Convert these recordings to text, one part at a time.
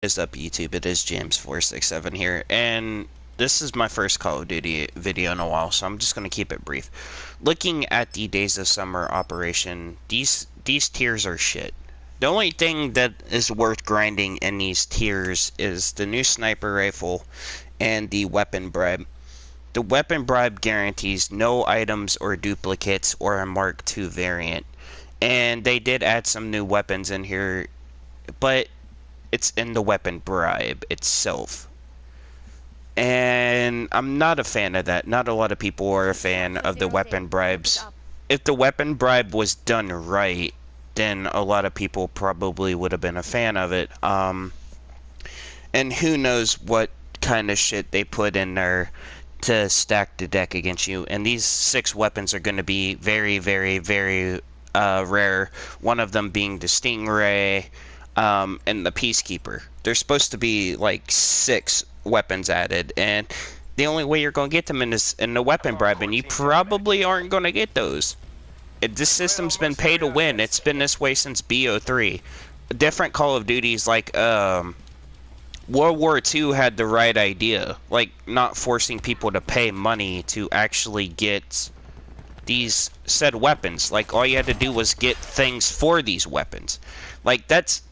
Is up YouTube? It is James467 here, and this is my first Call of Duty video in a while, so I'm just going to keep it brief. Looking at the Days of Summer operation, these tiers are shit. The only thing that is worth grinding in these tiers is the new sniper rifle and the weapon bribe. The weapon bribe guarantees no items or duplicates or a Mark II variant, and they did add some new weapons in here, but it's in the weapon bribe itself. And I'm not a fan of that. Not a lot of people are a fan of the weapon bribes. If the weapon bribe was done right, then a lot of people probably would have been a fan of it. And who knows what kind of shit they put in there to stack the deck against you. And these 6 weapons are going to be very, very, very rare. One of them being the Stingray, and the Peacekeeper. There's supposed to be like 6 weapons added, and the only way you're going to get them is in the weapon bribe, and you probably aren't going to get those. This system's been pay to win. It's been this way since BO3. Different Call of Duties like World War II had the right idea, like not forcing people to pay money to actually get these said weapons. Like all you had to do was get things for these weapons. Like that's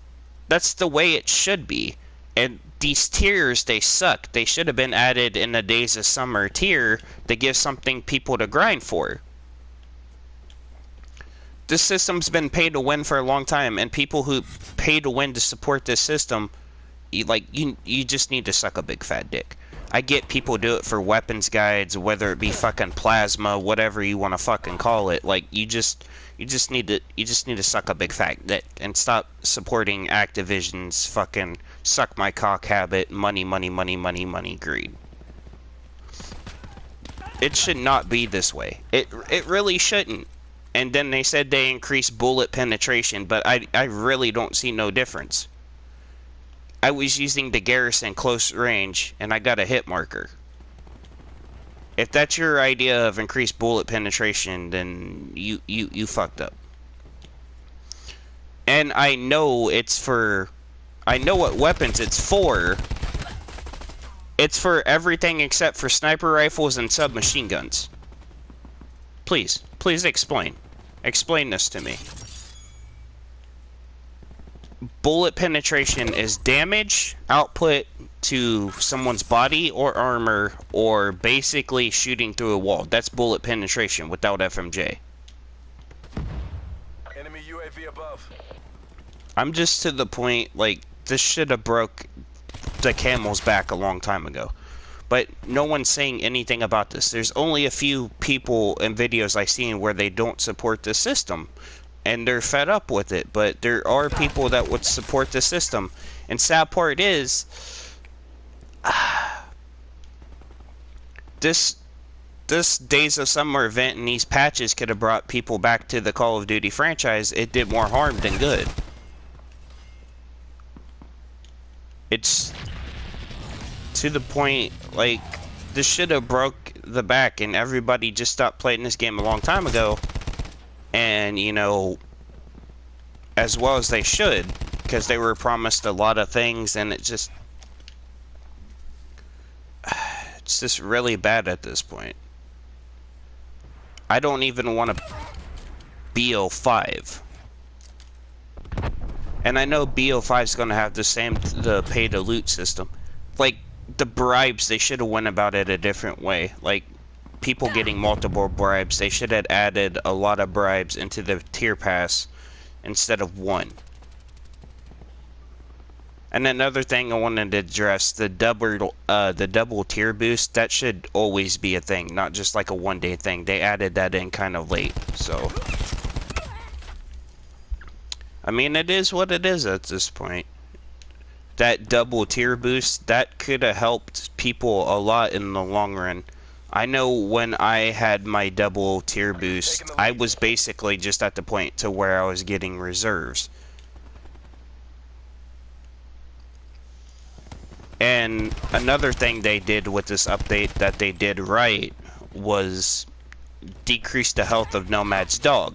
the way it should be. And these tiers, they suck. They should have been added in the Days of Summer tier to give something people to grind for. This system's been paid to win for a long time, and people who pay to win to support this system, you just need to suck a big fat dick. I get people do it for weapons guides, whether it be fucking plasma, whatever you want to fucking call it. Like you just need to suck a big fat dick and stop supporting Activision's fucking suck my cock habit, money greed. It should not be this way. It really shouldn't. And then they said they increased bullet penetration, but I really don't see no difference. I was using the Garrison close range, and I got a hit marker. If that's your idea of increased bullet penetration, then you fucked up. And I know it's for... I know what weapons it's for. It's for everything except for sniper rifles and submachine guns. Please explain. Explain this to me. Bullet penetration is damage output to someone's body or armor, or basically shooting through a wall. That's bullet penetration without FMJ. Enemy UAV above. I'm just to the point, like, this should have broke the camel's back a long time ago. But no one's saying anything about this. There's only a few people and videos I've seen where they don't support the system, and they're fed up with it. But there are people that would support the system. And sad part is, this Days of Summer event and these patches could have brought people back to the Call of Duty franchise. It did more harm than good. It's to the point, like, this should have broke the back, and everybody just stopped playing this game a long time ago. And, you know, as well as they should, because they were promised a lot of things, and it's just really bad at this point. I don't even want to BO5. And I know BO5 is going to have the pay to loot system. Like, the bribes, they should have went about it a different way. Like, people getting multiple bribes, they should have added a lot of bribes into the tier pass instead of one. And another thing I wanted to address, the double tier boost, that should always be a thing, not just like a one-day thing. They added that in kind of late, so I mean, it is what it is at this point. That double tier boost, that could have helped people a lot in the long run. I know when I had my double tier boost, I was basically just at the point to where I was getting reserves. And another thing they did with this update that they did right was decrease the health of Nomad's dog.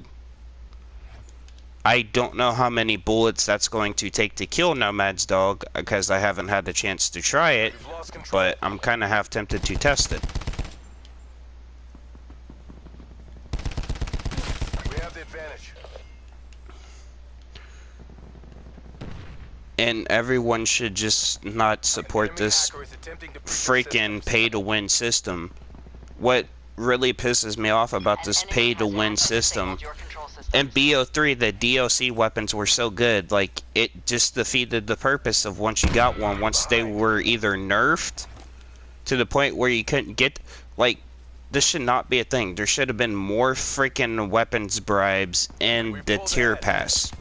I don't know how many bullets that's going to take to kill Nomad's dog, because I haven't had the chance to try it, but I'm kind of half tempted to test it. We have the advantage. And everyone should just not support this freaking pay-to-win system. What really pisses me off about this pay-to-win system, in BO3 the DLC weapons were so good, like, it just defeated the purpose of once you got one, once they were either nerfed to the point where you couldn't get, like, this should not be a thing. There should have been more freaking weapons bribes in the tier pass.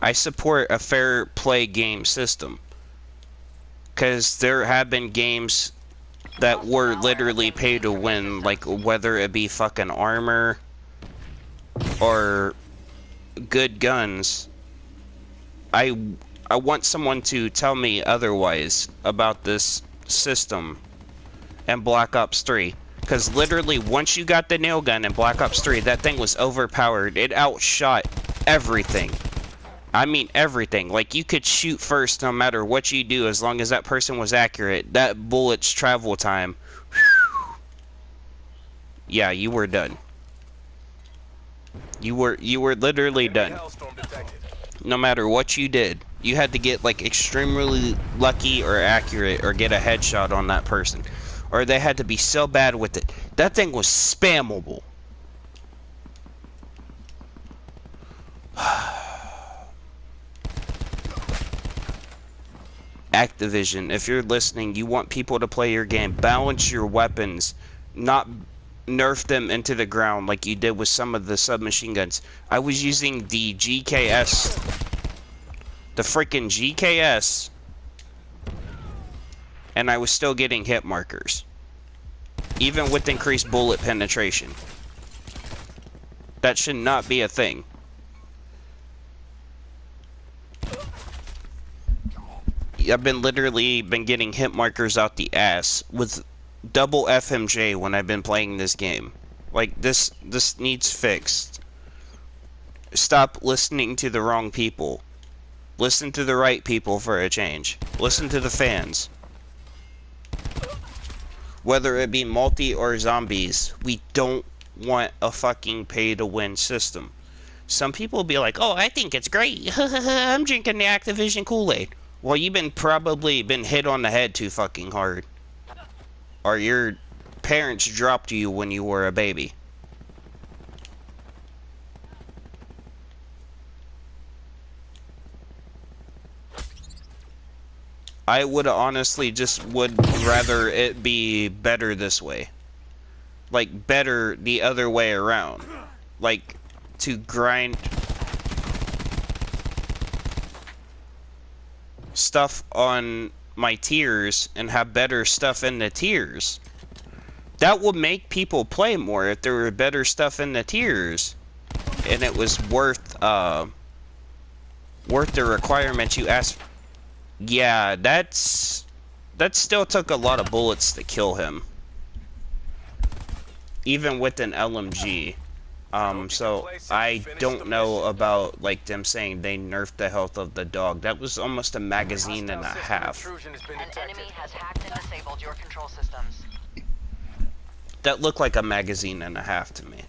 I support a fair play game system, because there have been games that were literally pay to win, like whether it be fucking armor or good guns. I want someone to tell me otherwise about this system in Black Ops 3, because literally once you got the nail gun in Black Ops 3, that thing was overpowered. It outshot everything. I mean everything. Like, you could shoot first no matter what you do, as long as that person was accurate. That bullet's travel time, whew, yeah, you were done. You were literally done. No matter what you did, you had to get like extremely lucky or accurate or get a headshot on that person, or they had to be so bad with it. That thing was spammable. Activision, if you're listening, you want people to play your game. Balance your weapons, not nerf them into the ground like you did with some of the submachine guns. I was using the GKS, the freaking GKS, and I was still getting hit markers, even with increased bullet penetration. That should not be a thing. I've literally been getting hit markers out the ass with double FMJ when I've been playing this game. Like, this needs fixed. Stop listening to the wrong people. Listen to the right people for a change. Listen to the fans. Whether it be multi or zombies, we don't want a fucking pay-to-win system. Some people will be like, oh, I think it's great. I'm drinking the Activision Kool-Aid. Well, you've probably been hit on the head too fucking hard. Or your parents dropped you when you were a baby. I would honestly just would rather it be better this way. Like, better the other way around. Like, to grind stuff on my tiers and have better stuff in the tiers. That would make people play more if there were better stuff in the tiers and it was worth the requirement you asked. Yeah, that still took a lot of bullets to kill him, even with an LMG. So I don't know about, like, them saying they nerfed the health of the dog. That was almost a magazine and a half. An enemy has hacked and disabled your control systems. That looked like a magazine and a half to me.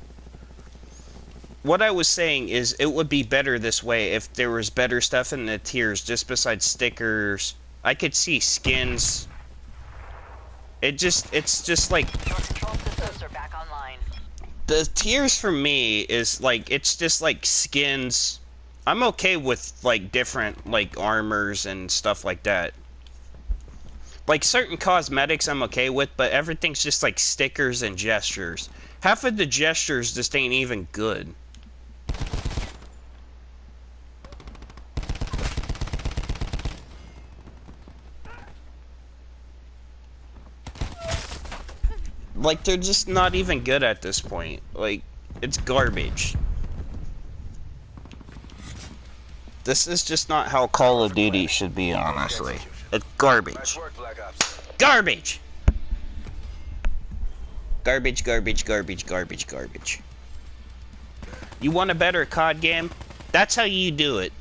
What I was saying is it would be better this way if there was better stuff in the tiers, just besides stickers. I could see skins. It's just like, Your control systems are back online. the tiers for me is like, it's just like skins. I'm okay with like different like armors and stuff like that. Like certain cosmetics I'm okay with, but everything's just like stickers and gestures. Half of the gestures just ain't even good. Like, they're just not even good at this point. Like, it's garbage. This is just not how Call of Duty should be, honestly. It's garbage. Garbage! Garbage, garbage, garbage, garbage, garbage. You want a better COD game? That's how you do it.